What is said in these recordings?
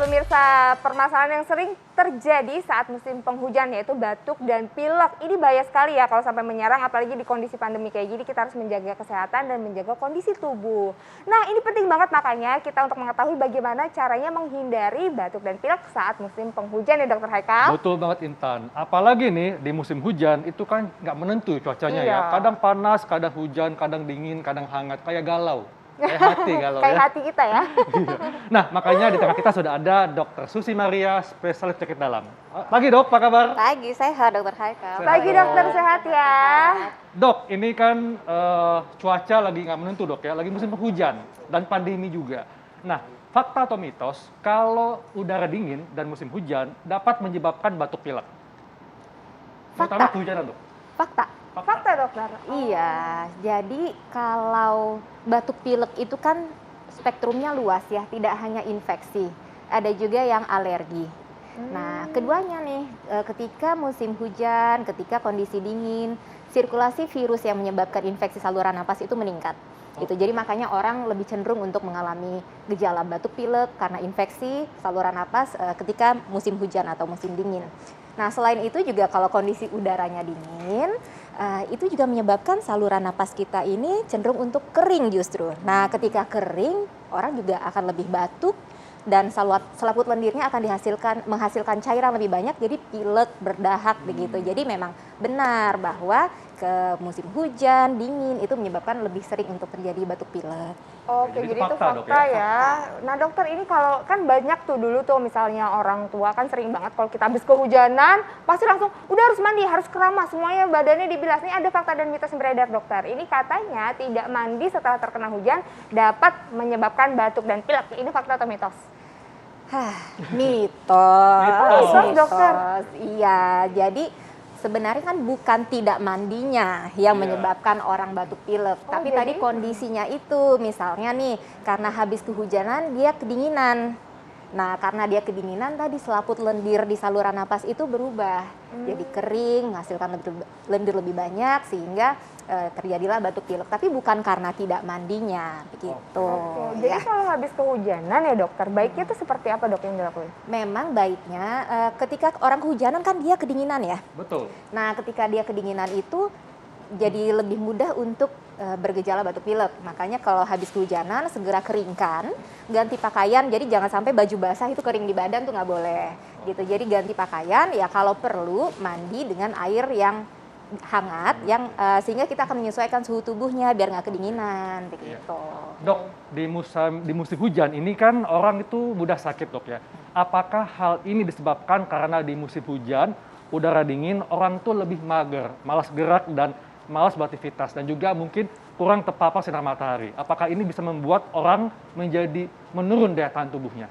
pemirsa, permasalahan yang sering terjadi saat musim penghujan yaitu batuk dan pilek. Ini bahaya sekali ya kalau sampai menyerang, apalagi di kondisi pandemi kayak gini. Kita harus menjaga kesehatan dan menjaga kondisi tubuh. Nah, ini penting banget makanya kita untuk mengetahui bagaimana caranya menghindari batuk dan pilek saat musim penghujan ya Dokter Haikal. Betul banget Intan. Apalagi nih di musim hujan itu kan nggak menentu cuacanya ya. Kadang panas, kadang hujan, kadang dingin, kadang hangat. Kayak galau. Kayak hati galau Kayak ya. hati kita ya. Nah, makanya di tengah kita sudah ada Dr. Susi Maria, spesialis penyakit dalam. Pagi dok, apa kabar? Pagi, sehat Dokter Haikal. Pagi dokter, sehat ya. Dok, ini kan cuaca lagi nggak menentu dok ya, lagi musim penghujan dan pandemi juga. Nah, fakta atau mitos, kalau udara dingin dan musim hujan dapat menyebabkan batuk pilek? Terutama Fakta. kehujanan dok. Fakta. Fakta dokter. Iya, jadi kalau batuk pilek itu kan spektrumnya luas ya, tidak hanya infeksi. Ada juga yang alergi. Nah, keduanya nih, ketika musim hujan, ketika kondisi dingin, sirkulasi virus yang menyebabkan infeksi saluran napas itu meningkat. Gitu. Jadi makanya orang lebih cenderung untuk mengalami gejala batuk pilek karena infeksi saluran napas ketika musim hujan atau musim dingin. Nah, selain itu juga kalau kondisi udaranya dingin, itu juga menyebabkan saluran napas kita ini cenderung untuk kering justru. Nah, ketika kering, orang juga akan lebih batuk dan selaput lendirnya akan menghasilkan cairan lebih banyak, jadi pilek, berdahak begitu. Jadi memang benar bahwa ke musim hujan, dingin itu menyebabkan lebih sering untuk terjadi batuk pilek. Oke, jadi itu fakta, dok, fakta ya? ya. Nah dokter, ini kalau kan banyak tuh dulu tuh misalnya orang tua kan sering banget kalau kita habis kehujanan pasti langsung udah harus mandi, harus keramas, semuanya badannya dibilas. Ini ada fakta dan mitos yang beredar dokter. Ini katanya tidak mandi setelah terkena hujan dapat menyebabkan batuk dan pilek. Ini fakta atau mitos? Mitos. Mitos, dokter. Iya, jadi sebenarnya kan bukan tidak mandinya yang menyebabkan orang batuk pilek, tapi jadi? tadi kondisinya itu, misalnya nih karena habis kehujanan dia kedinginan. Nah, karena dia kedinginan tadi selaput lendir di saluran napas itu berubah, jadi kering, menghasilkan lendir lebih banyak sehingga terjadilah batuk pilek. Tapi bukan karena tidak mandinya, begitu. Oke, jadi kalau habis kehujanan ya dokter, baiknya itu seperti apa dok yang dilakukan? Memang baiknya ketika orang kehujanan kan dia kedinginan ya. Betul. Nah, ketika dia kedinginan itu jadi lebih mudah untuk bergejala batuk pilek. Makanya kalau habis kehujanan segera keringkan, ganti pakaian. Jadi jangan sampai baju basah itu kering di badan tuh nggak boleh. Gitu. Jadi ganti pakaian ya kalau perlu mandi dengan air yang hangat yang sehingga kita akan menyesuaikan suhu tubuhnya biar nggak kedinginan begitu. Dok, di musim hujan ini kan orang itu mudah sakit dok ya. Apakah hal ini disebabkan karena di musim hujan udara dingin orang tuh lebih mager, malas gerak dan malas beraktivitas dan juga mungkin kurang terpapar sinar matahari. Apakah ini bisa membuat orang menjadi menurun daya tahan tubuhnya?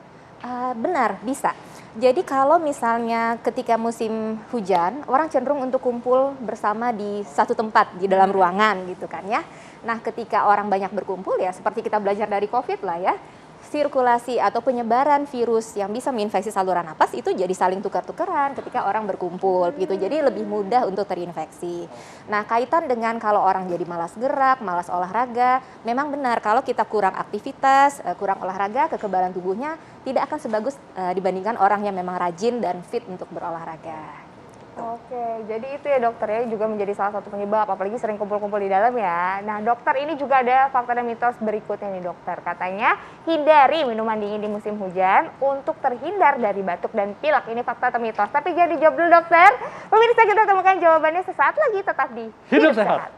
Benar, bisa. Jadi kalau misalnya ketika musim hujan, orang cenderung untuk kumpul bersama di satu tempat di dalam ruangan gitu kan ya. Nah, ketika orang banyak berkumpul ya seperti kita belajar dari COVID lah ya, sirkulasi atau penyebaran virus yang bisa menginfeksi saluran napas itu jadi saling tukar-tukaran ketika orang berkumpul gitu. Jadi lebih mudah untuk terinfeksi. Nah, kaitan dengan kalau orang jadi malas gerak, malas olahraga, memang benar kalau kita kurang aktivitas, kurang olahraga, kekebalan tubuhnya tidak akan sebagus dibandingkan orang yang memang rajin dan fit untuk berolahraga. Oke, jadi itu ya dokter ya juga menjadi salah satu penyebab, apalagi sering kumpul-kumpul di dalam ya. Nah dokter, ini juga ada fakta dan mitos berikutnya nih dokter. Katanya hindari minuman dingin di musim hujan untuk terhindar dari batuk dan pilek. Ini fakta atau mitos? Tapi jangan dijawab dulu dokter. Pemirsa, kita temukan jawabannya sesaat lagi, tetap di Hidup Sehat.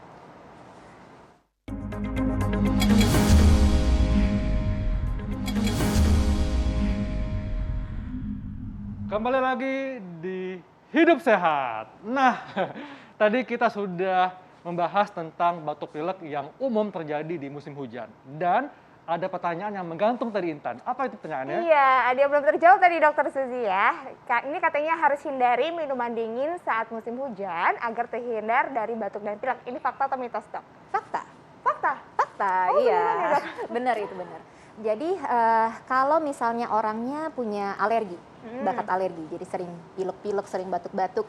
Kembali lagi di Hidup Sehat. Nah, tadi kita sudah membahas tentang batuk pilek yang umum terjadi di musim hujan. Dan ada pertanyaan yang menggantung tadi Intan. Apa itu pertanyaannya? Iya, ada yang belum terjawab tadi dokter Suzy ya. Ini katanya harus hindari minuman dingin saat musim hujan agar terhindar dari batuk dan pilek. Ini fakta atau mitos dok? Fakta. Fakta? Fakta, Oh, iya. beneran ya, Dok? Benar itu benar. Jadi kalau misalnya orangnya punya alergi, bakat alergi, jadi sering pilek-pilek, sering batuk-batuk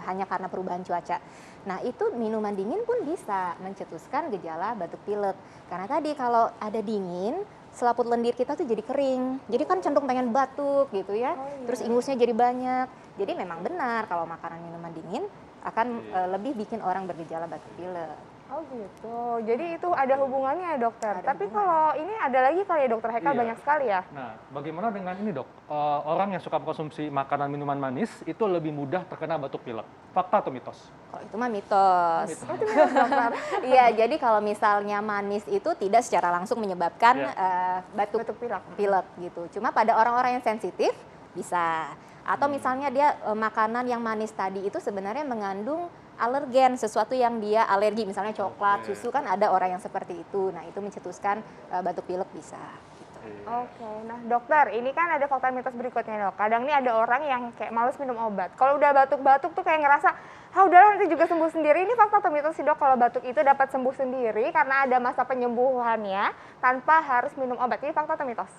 hanya karena perubahan cuaca. Nah itu minuman dingin pun bisa mencetuskan gejala batuk pilek. Karena tadi kalau ada dingin, selaput lendir kita tuh jadi kering. Jadi kan cenderung pengen batuk gitu ya. Oh, iya. Terus ingusnya jadi banyak. Jadi memang benar kalau makanan minuman dingin akan lebih bikin orang bergejala batuk pilek. Oh gitu. Jadi itu ada hubungannya ya dokter. Ada Tapi hubungan. kalau ini ada lagi kali ya dokter Heka Iya. banyak sekali ya. Nah, bagaimana dengan ini dok? Orang yang suka mengkonsumsi makanan minuman manis itu lebih mudah terkena batuk pilek. Fakta atau mitos? Kalau itu mah mitos. Mitos. Oh, itu benar, dokter. Iya, jadi kalau misalnya manis itu tidak secara langsung menyebabkan batuk Batuk pilek. pilek gitu. Cuma pada orang-orang yang sensitif bisa. Atau misalnya dia makanan yang manis tadi itu sebenarnya mengandung alergen, sesuatu yang dia alergi, misalnya coklat, Oke. susu, kan ada orang yang seperti itu. Nah, itu mencetuskan batuk pilek bisa. Gitu. Oke, nah dokter, ini kan ada fakta mitos berikutnya dok. Kadang nih ada orang yang kayak males minum obat. Kalau udah batuk-batuk tuh kayak ngerasa, ah udahlah nanti juga sembuh sendiri. Ini fakta atau mitos sih dok, kalau batuk itu dapat sembuh sendiri karena ada masa penyembuhannya tanpa harus minum obat. Ini fakta atau mitos?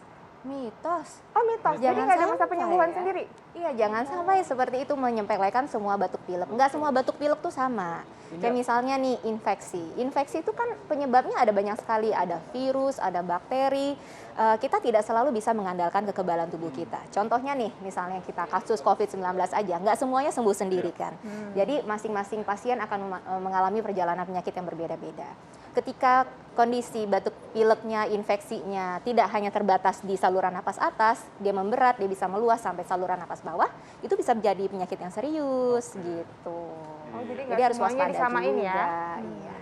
Mitos. Oh mitos, jadi Jangan nggak ada masa sampai penyembuhan ya. sendiri? Iya, jangan sampai seperti itu menyepelekan semua batuk pilek. Enggak semua batuk pilek tuh sama. Kayak misalnya nih infeksi. Infeksi itu kan penyebabnya ada banyak sekali. Ada virus, ada bakteri. Kita tidak selalu bisa mengandalkan kekebalan tubuh kita. Contohnya nih, misalnya kita kasus COVID-19 aja. Nggak semuanya sembuh sendiri kan. Jadi masing-masing pasien akan mengalami perjalanan penyakit yang berbeda-beda. Ketika kondisi batuk pileknya, infeksinya tidak hanya terbatas di saluran napas atas, dia memberat, dia bisa meluas sampai saluran napas bawah, itu bisa menjadi penyakit yang serius gitu. Oh jadi Jadi nggak harus semuanya waspada disamain juga. ya? Iya.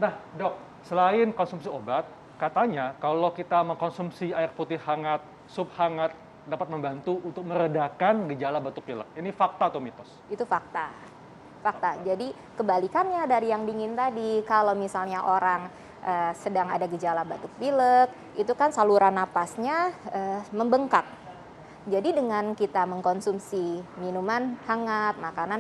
Nah dok, selain konsumsi obat, katanya kalau kita mengkonsumsi air putih hangat, sup hangat, dapat membantu untuk meredakan gejala batuk pilek. Ini fakta atau mitos? Itu fakta. Fakta. Jadi kebalikannya dari yang dingin tadi, kalau misalnya orang sedang ada gejala batuk pilek, itu kan saluran napasnya membengkak. Jadi dengan kita mengkonsumsi minuman hangat, makanan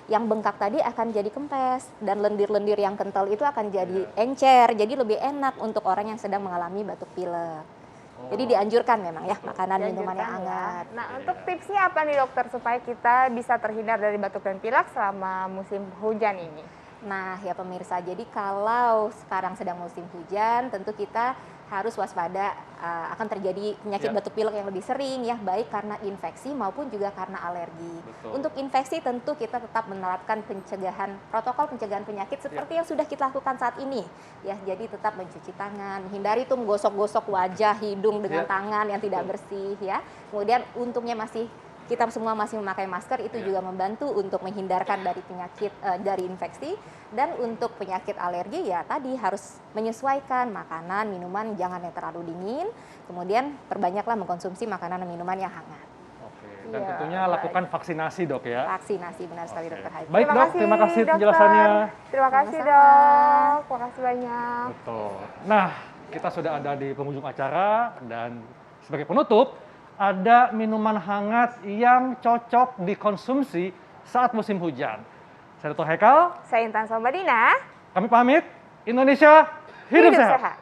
yang bengkak tadi akan jadi kempes, dan lendir-lendir yang kental itu akan jadi encer, jadi lebih enak untuk orang yang sedang mengalami batuk pilek. Jadi dianjurkan memang ya makanan minuman yang Dianjurkan ya. hangat. Nah untuk tipsnya apa nih dokter supaya kita bisa terhindar dari batuk dan pilek selama musim hujan ini? Nah ya pemirsa, jadi kalau sekarang sedang musim hujan, tentu kita harus waspada akan terjadi penyakit Ya. batuk pilek yang lebih sering ya, baik karena infeksi maupun juga karena alergi. Betul. Untuk infeksi tentu kita tetap menerapkan protokol pencegahan penyakit seperti yang sudah kita lakukan saat ini ya. Jadi tetap mencuci tangan, menghindari tuh menggosok-gosok wajah, hidung dengan Ya. tangan yang tidak bersih ya. Kemudian untungnya kita semua masih memakai masker, itu Ya. juga membantu untuk menghindarkan dari penyakit dari infeksi. Dan untuk penyakit alergi ya tadi harus menyesuaikan makanan, minuman jangan yang terlalu dingin. Kemudian perbanyaklah mengkonsumsi makanan dan minuman yang hangat. Oke. Dan Iya, tentunya baik. lakukan vaksinasi dok ya. Vaksinasi benar sekali Oke. Dokter Haiful. Baik dok, terima kasih dokter. penjelasannya. Terima kasih Sama-sama. dok, terima kasih banyak. Betul. Nah, kita sudah ada di penghujung acara dan sebagai penutup, ada minuman hangat yang cocok dikonsumsi saat musim hujan. Saya Dr. Hekal, Saya Intan Sombadina, kami pamit. Indonesia, hidup sehat. sehat.